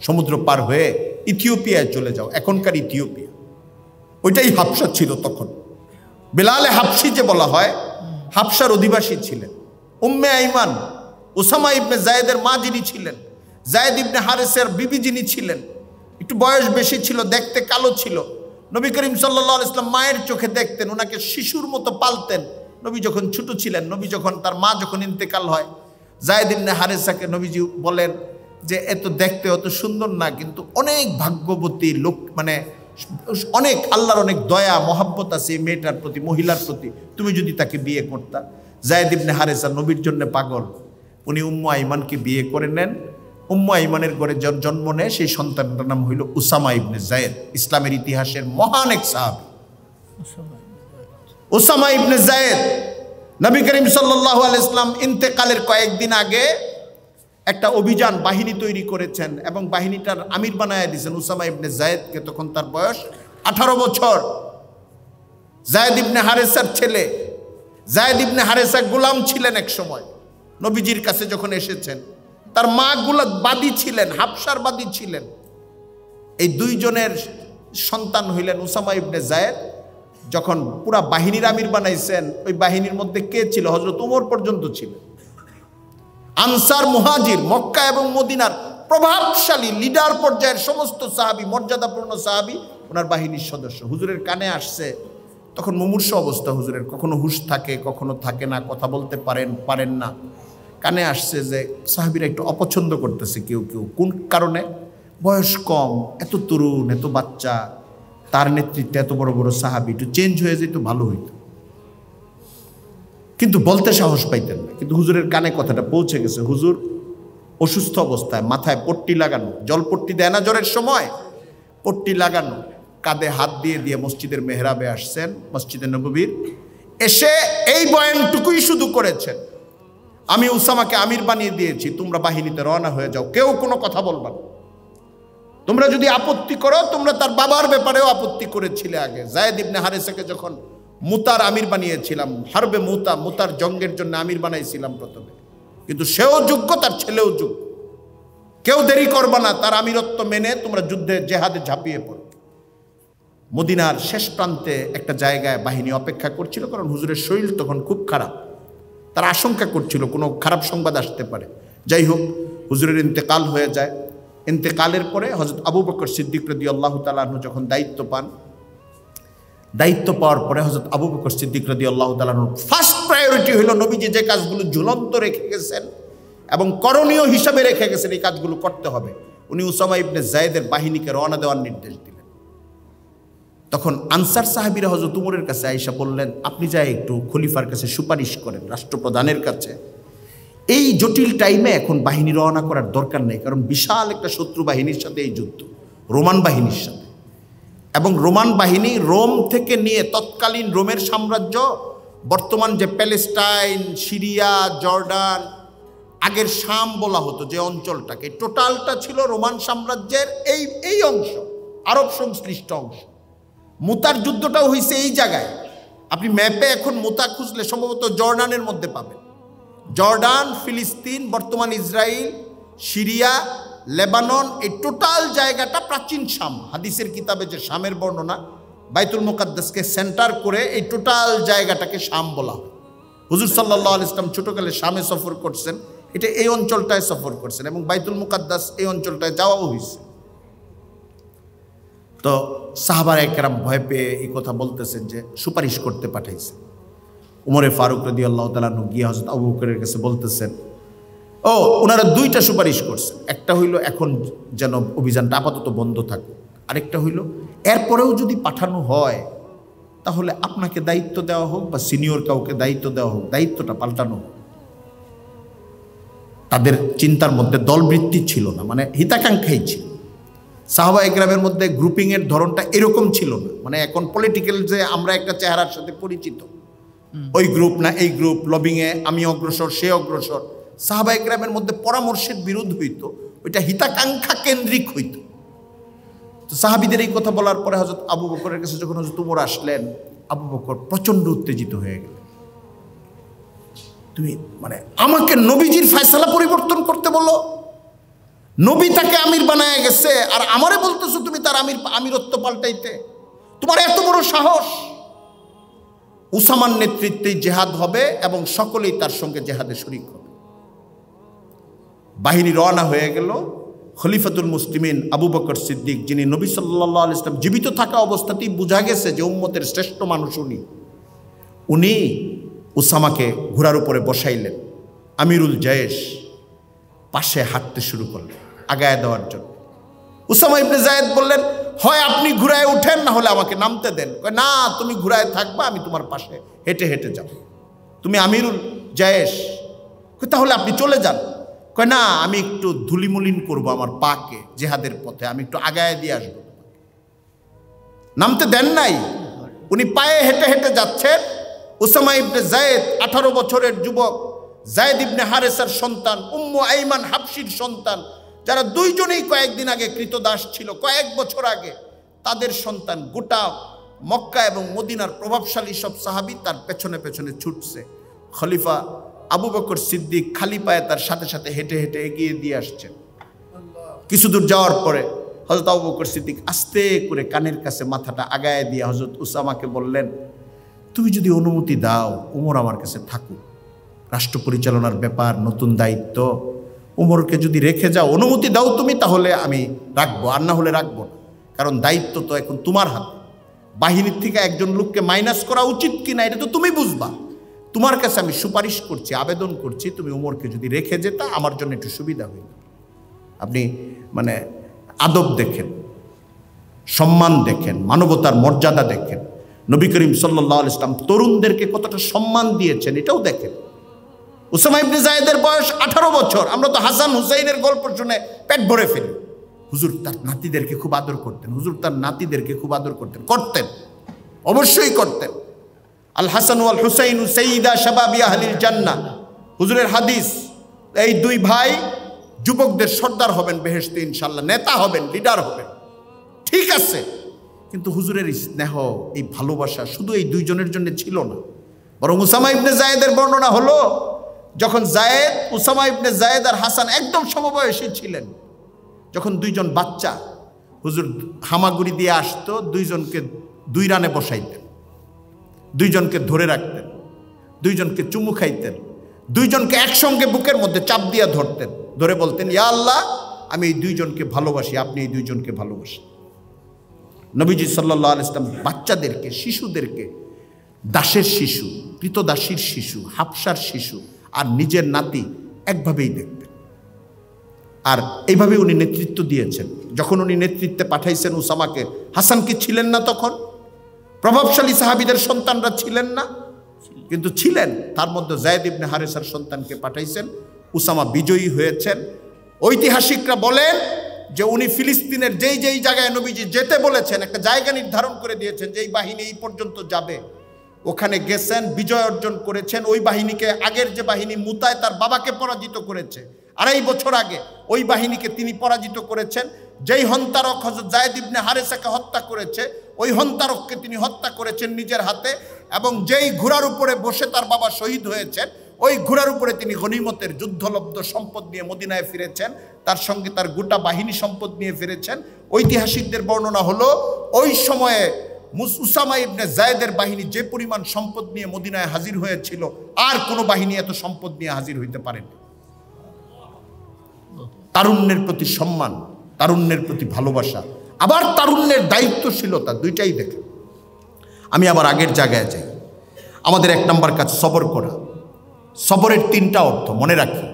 সমুদ্র পার হয়ে ইথিওপিয়ায় চলে যাও, এখনকার ইথিওপিয়া, ওইটাই হাবশা ছিল তখন। বেলালে হাবশি যে বলা হয়, হাবশার অধিবাসী ছিলেন। উম্মে আইমান, উসামা ইবনে জায়েদের মা যিনি ছিলেন, জায়েদ ইবনে হারেসের বিবি যিনি ছিলেন, একটু বয়স বেশি ছিল, দেখতে কালো ছিল। নবী করিম সাল্লাল্লাহু আলাইহি ওয়াসাল্লাম মায়ের চোখে দেখতেন, ওনাকে শিশুর মতো পালতেন। নবী যখন ছোট ছিলেন, নবী যখন তার মা যখন ইন্তেকাল হয়, জায়েদ ইবনে হারেসাকে নবীজি বলেন যে এত দেখতে অত সুন্দর না, কিন্তু অনেক ভাগ্যবতী লোক, মানে অনেক আল্লাহর অনেক দয়া মহাব্বত আছে এই মেয়েটার প্রতি, মহিলার প্রতি, তুমি যদি তাকে বিয়ে করতা। জায়েদ ইবনে হারেসা নবীর জন্য পাগল, উনি উম্মু আইমানকে বিয়ে করে নেন। উম্মু আইমানের ঘরে জন্ম নেয়, সেই সন্তানটার নাম হইল উসামা ইবনে জায়েদ, ইসলামের ইতিহাসের মহান এক সাহাবী। উসামা ইবনে জায়েদ নবী করিম সাল্লাল্লাহু আলাইহি ওয়াসাল্লাম ইন্তেকালের কয়েকদিন আগে একটা অভিযান বাহিনী তৈরি করেছেন এবং বাহিনীটার আমির বানায় দিয়েছেন উসামা ইবনে জায়েদকে। তখন তার বয়স 18 বছর। জায়েদ ইবনে হারেসার ছেলে। জায়েদ ইবনে হারেসা গোলাম ছিলেন এক সময়, নবীজির কাছে যখন এসেছেন। তার মা বাদী ছিলেন, হাবশার বাদী ছিলেন। এই দুইজনের সন্তান হইলেন উসামা ইবনে জায়েদ। যখন পুরা বাহিনীর আমির বানাইছেন, ওই বাহিনীর মধ্যে কে ছিল? হযরত ওমর পর্যন্ত ছিল। আনসার মুহাজির, মক্কা এবং মদিনার প্রভাবশালী লিডার পর্যায়ের সমস্ত সাহাবী, মর্যাদাপূর্ণ সাহাবী ওনার বাহিনীর সদস্য। হুজুরের কানে আসছে, তখন মুমূর্ষু অবস্থা হুজুরের, কখনো হুশ থাকে কখনো থাকে না, কথা বলতে পারেন না। কানে আসছে যে সাহাবীরা একটু অপছন্দ করতেছে কেউ কেউ। কোন কারণে? বয়স কম, এত তরুণ, এত বাচ্চা, তার নেতৃত্বে এত বড় বড় সাহাবী, একটু চেঞ্জ হয়ে যেত ভালো হইতো। কিন্তু বলতে সাহস পাইতেন না। কিন্তু হুজুরের কানে কথাটা পৌঁছে গেছে। হুজুর অসুস্থ অবস্থায়, মাথায় পট্টি লাগানো, জলপট্টি দেয় না জ্বরের সময়, পট্টি লাগানো, কাঁধে হাত দিয়ে দিয়ে মসজিদের মেহরাবে আসছেন, মসজিদে নববীর। এসে এই বয়ানটুকুই শুধু করেছেন, আমি উসামাকে আমির বানিয়ে দিয়েছি, তোমরা বাহিনীতে রওনা হয়ে যাও, কেউ কোনো কথা বলবা না। তোমরা যদি আপত্তি করো, তোমরা তার বাবার ব্যাপারেও আপত্তি করেছিলে আগে। জায়েদ ইবনে হারেসাকে যখন মুতার আমির বানিয়েছিলাম, হারবে মুতার জঙ্গের জন্য আমির বানাইছিলাম প্রথমে, কিন্তু সেও যোগ্য, তার ছেলেও যোগ্য। কেউ দেরি করবা না, তার আমিরত্ব মেনে তোমরা যুদ্ধে জেহাদে ঝাঁপিয়ে পড়ো। মদিনার শেষ প্রান্তে একটা জায়গায় বাহিনী অপেক্ষা করছিল, কারণ হুজুরের শরীর তখন খুব খারাপ। তারা আশঙ্কা করছিল কোনো খারাপ সংবাদ আসতে পারে। যাই হোক, হুজুরের ইন্তেকাল হয়ে যায়। ইন্তেকালের পরে হযরত আবু বকর সিদ্দিক রাদিয়াল্লাহু তাআলা আনহু যখন দায়িত্ব পান, দায়িত্ব পাওয়ার পরে হযরত আবু বকর সিদ্দিক রাদিয়াল্লাহু তাআলা আনহু ফার্স্ট প্রায়োরিটি হলো নবীজি যে কাজগুলো ঝুলন্ত রেখে গেছেন এবং করণীয় হিসাবে রেখে গেছেন, এই কাজগুলো করতে হবে। উনি উসামা ইবনে জায়েদের বাহিনীকে রওনা দেওয়ার নির্দেশ দিলেন। তখন আনসার সাহাবীরা হযরত উমরের কাছে আয়েশা বললেন, আপনি যাই একটু খলিফার কাছে সুপারিশ করেন, রাষ্ট্রপ্রধানের কাছে। এই জটিল টাইমে এখন বাহিনী রওনা করার দরকার নেই, কারণ বিশাল একটা শত্রু বাহিনীর সাথে এই যুদ্ধ, রোমান বাহিনীর সাথে। এবং রোমান বাহিনী রোম থেকে নিয়ে, তৎকালীন রোমের সাম্রাজ্য, বর্তমান যে প্যালেস্টাইন, সিরিয়া, জর্ডান, আগের শাম বলা হতো যে অঞ্চলটাকে, টোটালটা ছিল রোমান সাম্রাজ্যের এই অংশ, আরব সংশ্লিষ্ট অংশ। মুতার যুদ্ধটাও হয়েছে এই জায়গায়। আপনি ম্যাপে এখন মুতা খুঁজলে সম্ভবত জর্ডানের মধ্যে পাবেন। জর্ডান, ফিলিস্তিন, বর্তমান ইসরায়েল, সিরিয়া, লেবানন, এই টোটাল জায়গাটা প্রাচীন শাম। হাদিসের কিতাবে যে শামের বর্ণনা, বাইতুল মুকাদ্দাসকে সেন্টার করে এই টোটাল জায়গাটাকে শাম বলা হয়। হুজুর সাল্লাল্লাহু আলাইহি ওয়াসাল্লাম ছোটকালে শামে সফর করছেন, এটা এই অঞ্চলটায় সফর করছেন, এবং বাইতুল মুকাদ্দাস এই অঞ্চলটায় যাওয়াও হয়েছে। তো সাহাবায়ে কেরাম ভয় পেয়ে এই কথা বলতেছেন যে সুপারিশ করতে পাঠাইছে। উমরে ফারুক রাদিয়াল্লাহু তাআলা আনহু গিয়ে হযরত আবু বকরের কাছে বলতেছেন, ও ওনারা দুইটা সুপারিশ করছেন। একটা হইল এখন যেন অভিযানটা আপাতত বন্ধ থাকুক, আরেকটা হইল এরপরেও যদি পাঠানো হয় তাহলে আপনাকে দায়িত্ব দেওয়া হোক বা সিনিয়র কাউকে দায়িত্ব দেওয়া হোক, দায়িত্বটা পাল্টানো হোক। তাদের চিন্তার মধ্যে দলবৃত্তি ছিল না, মানে হিতাকাঙ্ক্ষাই ছিল। সাহাবায়ে কেরামের মধ্যে গ্রুপিংয়ের ধরনটা এরকম ছিল না, মানে এখন পলিটিক্যাল যে আমরা একটা চেহারার সাথে পরিচিত, ওই গ্রুপ না এই গ্রুপ, লবিংয়ে আমি অগ্রসর সে অগ্রসর। সাহাবায়ে কেরামের মধ্যে পরামর্শের বিরোধ হইতো, ওইটা হিতাকাঙ্ক্ষা কেন্দ্রিক হইত। তো সাহাবীদের এই কথা বলার পরে হযরত আবু বকরের কাছে যখন হযরত উমর আসলেন, আবু বকর প্রচণ্ড উত্তেজিত হয়ে গেলেন। তুমি মানে আমাকে নবীজির ফয়সালা পরিবর্তন করতে বলো? নবী তাকে আমির বানায় গেছে, আর আমারে বলতেছো তুমি তার আমিরত্ব পাল্টাইতে? তোমার এত বড় সাহস! উসামার নেতৃত্বে জিহাদ হবে এবং সকলেই তার সঙ্গে জিহাদে শরীক হবে। বাহিনী রওনা হয়ে গেল। খলিফাতুল মুসলিমিন আবু বকর সিদ্দিক, যিনি নবী সাল্লাল্লাহু আলাইহি ওয়াসাল্লাম জীবিত থাকা অবস্থাতেই বোঝা গেছে যে উম্মতের শ্রেষ্ঠ মানুষ উনি উসামাকে ঘোড়ার উপরে বসাইলেন। আমিরুল জায়েশ পাশে হাঁটতে শুরু করলেন আগায় দেওয়ার জন্য। উসামা ইবনে যায়েদ বললেন, হয় আপনি ঘোড়ায় উঠেন, না হলে আমাকে নামতে দেন। কয় না, তুমি ঘোড়ায় থাকবা, আমি তোমার পাশে হেঁটে হেঁটে যাব। তুমি আমিরুল জায়েশ, তাহলে আপনি চলে যান। কয় না, আমি একটু ধুলিমুলিন করব আমার পাকে জেহাদের পথে, আমি একটু আগায় দিয়ে আসবো। নামতে দেন নাই। উনি পায়ে হেঁটে হেঁটে যাচ্ছেন। উসামা ইবনে যায়েদ 18 বছরের যুবক, যায়েদ ইবনে হারেসার সন্তান, উম্মু আইমান হাবশির সন্তান, যারা দুইজনেই কয়েকদিন আগে কৃতদাস ছিল, কয়েক বছর আগে, তাদের সন্তান। গোটা মক্কা এবং মদিনার প্রভাবশালী সব সাহাবী তার পেছনে পেছনে ছুটছে। খলিফা আবু বকর সিদ্দিক খালি পায়ে তার সাথে সাথে হেঁটে হেঁটে এগিয়ে দিয়ে আসছেন। কিছু দূর যাওয়ার পরে হযরত আবু বকর সিদ্দিক আস্তে করে কানের কাছে মাথাটা আগায় দিয়ে হযরত উসামাকে বললেন, তুমি যদি অনুমতি দাও, উমর আমার কাছে থাকুক, রাষ্ট্র পরিচালনার ব্যাপার, নতুন দায়িত্ব, উমরকে যদি রেখে যাও, অনুমতি দাও তুমি, তাহলে আমি রাখবো, আর না হলে রাখবো না। কারণ দায়িত্ব তো এখন তোমার হাতে। বাহিনীর থেকে একজন লোককে মাইনাস করা উচিত কিনা এটা তো তুমি বুঝবা। তোমার কাছে আমি সুপারিশ করছি, আবেদন করছি, তুমি উমরকে যদি রেখে যেতা আমার জন্য একটু সুবিধা হইল। আপনি মানে আদব দেখেন, সম্মান দেখেন, মানবতার মর্যাদা দেখেন। নবী করিম সাল্লাল্লাহু আলাইহি ওয়াসাল্লাম তরুণদেরকে কতটা সম্মান দিয়েছেন এটাও দেখেন। উসামা ইবনে যায়েদের বয়স 18 বছর। আমরা তো হাসান হুসাইনের গল্প শুনে পেট ভরে ফেলি। হুজুর তার নাতিদেরকে খুব আদর করতেন, হুজুর তার নাতিদেরকে খুব আদর করতেন, অবশ্যই করতেন। আল হাসান ওয়াল হুসাইন সাইয়্যিদা শাবাবি আহলিল জান্নাহ, হুজুরের হাদিস। এই দুই ভাই যুবকদের সর্দার হবেন বেহেশতে ইনশাআল্লাহ, নেতা হবেন, লিডার হবেন। ঠিক আছে, কিন্তু হুজুরের স্নেহ, এই ভালোবাসা শুধু এই দুইজনের জন্য ছিল না, বরং উসামা ইবনে যায়েদের বর্ণনা হলো যখন উসামা ইবনে যায়েদ আর হাসান একদম সমবয়সী ছিলেন, যখন দুইজন বাচ্চা, হুজুর হামাগুড়ি দিয়ে আসতো, দুইজনকে 2 রানে বসাইতেন, দুইজনকে ধরে রাখতেন, দুইজনকে চুমু খাইতেন, দুইজনকে একসঙ্গে বুকের মধ্যে চাপ দিয়া ধরতেন, ধরে বলতেন, ইয়া আল্লাহ, আমি এই দুইজনকে ভালোবাসি, আপনি এই দুইজনকে ভালোবাসি। নবীজি সাল্লাল্লাহু আলাইহি ওয়াসাল্লাম বাচ্চাদেরকে, শিশুদেরকে দাসের শিশু, কৃতদাসীর শিশু, হাফসার শিশু আর নিজের নাতি একভাবেই দেখতেন। আর এইভাবে উনি নেতৃত্ব দিয়েছেন। যখন উনি নেতৃত্বে পাঠাইছেন উসামাকে, হাসান কি ছিলেন না তখন? প্রভাবশালী সাহাবীদের সন্তানরা ছিলেন না? কিন্তু ছিলেন। তার মধ্যে যায়েদ ইবনে হারেসার সন্তানকে পাঠাইছেন। উসামা বিজয়ী হয়েছেন। ঐতিহাসিকরা বলেন যে উনি ফিলিস্তিনের যেই জায়গায় নবীজি যেতে বলেছেন, একটা জায়গা নির্ধারণ করে দিয়েছেন যে এই বাহিনী এই পর্যন্ত যাবে। ওখানে গেছেন, বিজয় অর্জন করেছেন। ওই বাহিনীকে, আগের যে বাহিনী মুতায় তার বাবাকে পরাজিত করেছে 2.5 বছর আগে, ওই বাহিনীকে তিনি পরাজিত করেছেন। যেই হন্তারক হযরত যায়েদ ইবনে হারেসাকে হত্যা করেছে, ওই হন্তারককে তিনি হত্যা করেছেন নিজের হাতে। এবং যেই ঘোড়ার উপরে বসে তার বাবা শহীদ হয়েছেন, ওই ঘোড়ার উপরে তিনি গনিমতের যুদ্ধলব্ধ সম্পদ নিয়ে মদিনায় ফিরেছেন। তার সঙ্গে তার গোটা বাহিনী সম্পদ নিয়ে ফিরেছেন। ঐতিহাসিকদের বর্ণনা হলো ওই সময়ে উসামা ইবনে যায়েদের বাহিনী যে পরিমাণ সম্পদ নিয়ে মদিনায় হাজির হয়েছিল, আর কোনো বাহিনী এত সম্পদ নিয়ে হাজির হইতে পারেনি। তারুণ্যের প্রতি সম্মান, তারুণ্যের প্রতি ভালোবাসা, আবার তারুণ্যের দায়িত্বশীলতা, দুইটাই দেখে। আমি আবার আগের জায়গায় যাই। আমাদের 1 নম্বর কাজ সবর করা। সবরের 3টা অর্থ মনে রাখি।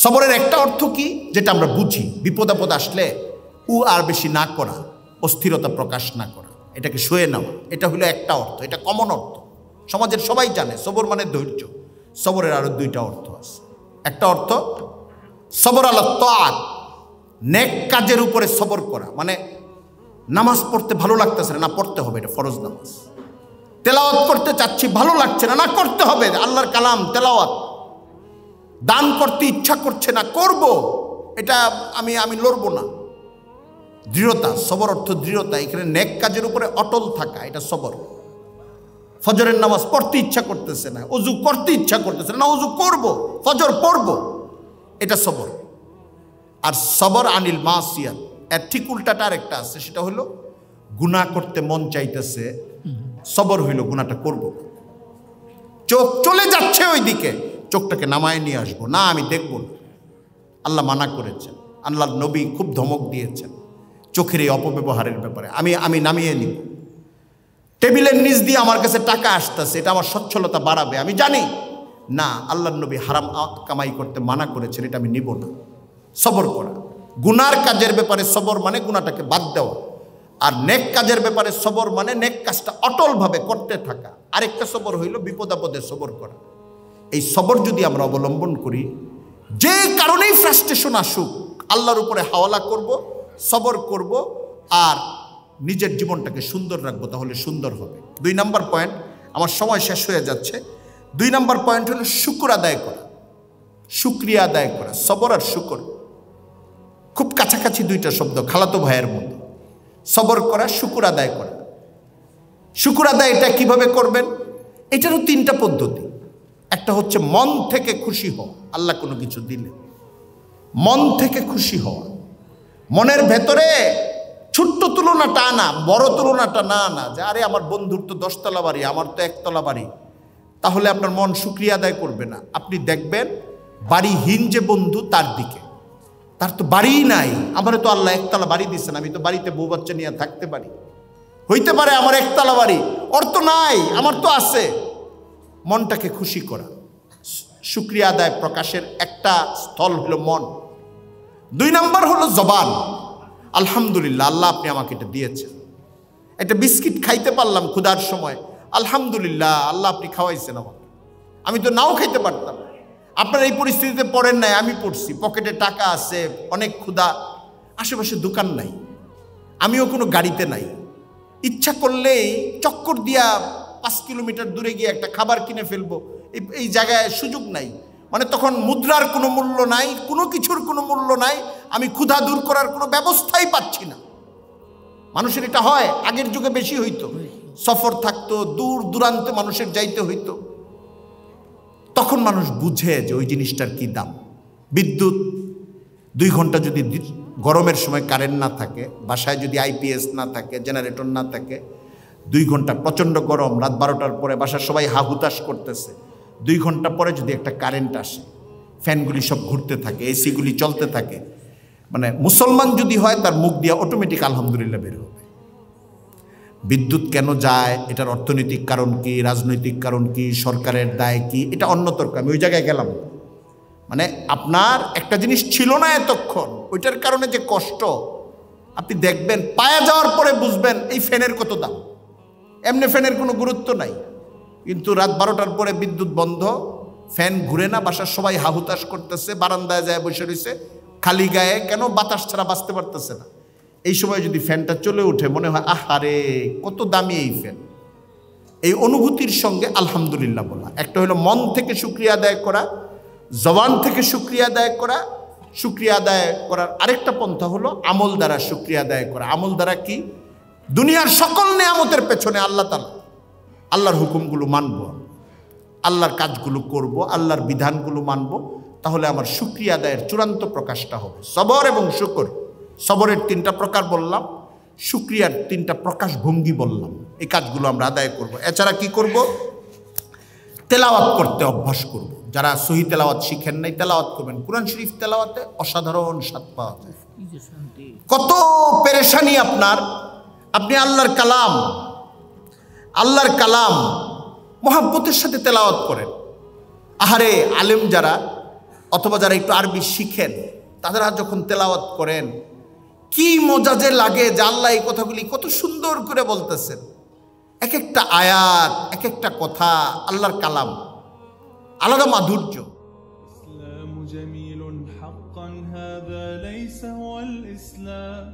সবরের একটা অর্থ কি, যেটা আমরা বুঝি, বিপদ আপদ আসলে আর বেশি না করা, অস্থিরতা প্রকাশ না করা, এটাকে সয়ে নেওয়া, এটা হলো একটা অর্থ। এটা কমন অর্থ, সমাজের সবাই জানে। সবর মানে ধৈর্য। সবরের আরো 2টা অর্থ আছে। একটা অর্থ সবর আলা তাআত, নেক কাজের উপরে সবর করা, মানে নামাজ পড়তে ভালো লাগতেছে না, পড়তে হবে, এটা ফরজ নামাজ। তেলাওয়াত করতে চাচ্ছি, ভালো লাগছে না, করতে হবে, আল্লাহর কালাম তেলাওয়াত। দান করতে ইচ্ছা করছে না, করব, এটা আমি লড়বো না। দৃঢ়তা, সবর অর্থ দৃঢ়তা। এখানে নেক কাজের উপরে অটল থাকা, এটা সবর। ফজরের নামাজ পড়তে ইচ্ছা করতেছে না, ওযু করতে ইচ্ছা করতেছে না, ওযু করব, ফজর পড়ব, এটা সবর। আর সবর আনিল মাসিয়াত, এর ঠিক উল্টাটা আরেকটা আছে, সেটা হলো গুনাহ করতে মন চাইতেছে, সবর হইল গুনাহটা করব। চোখ চলে যাচ্ছে ওই দিকে, চোখটাকে নামায় নিয়ে আসবো না, আমি দেখব না। আল্লাহ মানা করেছেন, আল্লাহর নবী খুব ধমক দিয়েছেন চোখের এই অপব্যবহারের ব্যাপারে। আমি নামিয়ে নিব। টেবিলের নিচ দিয়ে আমার কাছে টাকা আসতেছে, এটা আমার সচ্ছলতা বাড়াবে, আমি জানি না, আল্লাহর নবী হারাম কামাই করতে মানা করেছেন, এটা আমি নিব না। সবর করা। গুনার কাজের ব্যাপারে সবর মানে গুনাহটাকে বাদ দেওয়া, আর নেক কাজের ব্যাপারে সবর মানে নেক কাজটা অটলভাবে করতে থাকা। আরেকটা সবর হইল বিপদ আপদে সবর করা। এই সবর যদি আমরা অবলম্বন করি, যে কারণেই ফ্রাস্ট্রেশন আসুক, আল্লাহর উপরে হাওয়ালা করব, সবর করব, আর নিজের জীবনটাকে সুন্দর রাখবো, তাহলে সুন্দর হবে। 2 নম্বর পয়েন্ট, আমার সময় শেষ হয়ে যাচ্ছে। 2 নম্বর পয়েন্ট হলো শুকর আদায় করা, শুকরিয়া আদায় করা। সবর আর শুকর খুব কাছাকাছি 2টা শব্দ, খালাতো ভাইয়ের মতো। সবর করা, শুকর আদায় করা। শুকর আদায় এটা কিভাবে করবেন? এটারও 3টা পদ্ধতি। একটা হচ্ছে মন থেকে খুশি হওয়া, আল্লাহ কোনো কিছু দিলে মন থেকে খুশি হওয়া, মনের ভেতরে ছোট্ট তুলনাটা আনা, বড় তুলনাটা না আনা, যে আরে আমার বন্ধুর তো 10 তলা বাড়ি, আমার তো 1 তলা বাড়ি, তাহলে আপনার মন শুকরিয়া আদায় করবে না। আপনি দেখবেন বাড়িহীন যে বন্ধু, তার দিকে, তার তো বাড়িই নাই, আমারে তো আল্লাহ 1 তলা বাড়ি দিচ্ছেন, আমি তো বাড়িতে বউ বাচ্চা নিয়ে থাকতে পারি, হইতে পারে আমার 1 তলা বাড়ি, ওর তো নাই, আমার তো আছে। মনটাকে খুশি করা, শুকরিয়া আদায় প্রকাশের একটা স্থল হলো মন। 2 নম্বর হলো জবান। আলহামদুলিল্লাহ, আল্লাহ আপনি আমাকে এটা দিয়েছেন। একটা বিস্কিট খাইতে পারলাম ক্ষুধার সময়, আলহামদুলিল্লাহ, আল্লাহ আপনি খাওয়াইছেন আমাকে, আমি তো নাও খাইতে পারতাম। আপনার এই পরিস্থিতিতে পড়েন নাই, আমি পড়ছি। পকেটে টাকা আছে, অনেক ক্ষুধা, আশেপাশে দোকান নাই, আমিও কোনো গাড়িতে নাই, ইচ্ছা করলেই চক্কর দিয়া 5 কিলোমিটার দূরে গিয়ে একটা খাবার কিনে ফেলবো, এই জায়গায় সুযোগ নাই। মানে তখন মুদ্রার কোনো মূল্য নাই, কোনো কিছুর কোনো মূল্য নাই, আমি ক্ষুধা দূর করার কোনো ব্যবস্থাই পাচ্ছি না। মানুষের এটা হয়, আগের যুগে বেশি হইতো, সফর থাকতো, দূর দূরান্তে মানুষের যাইতে হইতো, তখন মানুষ বুঝে যে ওই জিনিসটার কি দাম। বিদ্যুৎ 2 ঘন্টা যদি গরমের সময় কারেন্ট না থাকে, বাসায় যদি আইপিএস না থাকে, জেনারেটর না থাকে, 2 ঘন্টা প্রচণ্ড গরম, রাত 12টার পরে বাসার সবাই হাহুতাশ করতেছে, 2 ঘন্টা পরে যদি একটা কারেন্ট আসে, ফ্যানগুলি সব ঘুরতে থাকে, এসিগুলি চলতে থাকে, মানে মুসলমান যদি হয় তার মুখ দিয়ে অটোমেটিক আলহামদুলিল্লাহ বের হবে। বিদ্যুৎ কেন যায়, এটার অর্থনৈতিক কারণ কি, রাজনৈতিক কারণ কি, সরকারের দায় কি, এটা অন্য তর্ক, আমি ওই জায়গায় গেলাম। মানে আপনার একটা জিনিস ছিল না এতক্ষণ, ওইটার কারণে যে কষ্ট আপনি দেখবেন, পায়ে যাওয়ার পরে বুঝবেন এই ফ্যানের কত দাম। এমনি ফ্যানের কোনো গুরুত্ব নাই, কিন্তু রাত 12টার পরে বিদ্যুৎ বন্ধ, ফ্যান ঘুরে না, বাসার সবাই হাহুতাশ করতেছে, বারান্দায় যায় বসে রয়েছে খালি গায়ে, কেন বাতাস ছাড়া বাঁচতে পারতেছে না। এই সময় যদি ফ্যানটা চলে উঠে, মনে হয় আহারে কত দামি এই ফ্যান, এই অনুভূতির সঙ্গে আলহামদুলিল্লাহ বলা। একটা হলো মন থেকে শুকরিয়া আদায় করা, জবান থেকে শুকরিয়া আদায় করা। শুকরিয়া আদায় করার আরেকটা পন্থা হলো আমল দ্বারা শুকরিয়া আদায় করা। আমল দ্বারা কি? দুনিয়ার সকল নেয়ামতের পেছনে আল্লাহ তাআলা, আল্লাহর হুকুমগুলো মানব, আল্লাহর কাজগুলো করব, আল্লাহর বিধানগুলো মানব, তাহলে আমার শুকরিয়া আদায়ের চূড়ান্ত প্রকাশটা হবে। সবর এবং শুকর, সবরের 3টা প্রকার বললাম, শুকরিয়ার 3টা প্রকাশ ভঙ্গি বললাম। এই কাজগুলো আমরা আদায় করব। এছাড়া কি করব? তেলাওয়াত করতে অভ্যাস করব। যারা সহি তেলাওয়াত শিখেন নাই, তেলাওয়াত করবেন। কুরআন শরীফ তেলাওয়াতে অসাধারণ স্বাদ পাওয়া যায়। কত পেরেশানি আপনার, আপনি আল্লাহর কালাম মহাব্বতের সাথে তেলাওয়াত করেন। আহারে, আলেম যারা অথবা যারা একটু আরবি শিখেন, তারা যখন তেলাওয়াত করেন কি মজা যে লাগে, যে আল্লাহ এই কথাগুলি কত সুন্দর করে বলতেছেন। এক একটা আয়াত, এক একটা কথা, আল্লাহর কালাম, আলাদা মাধুর্য। ইসলামু জামিলুন হাক্কান হাযা লাইসা ওয়াল ইসলাম।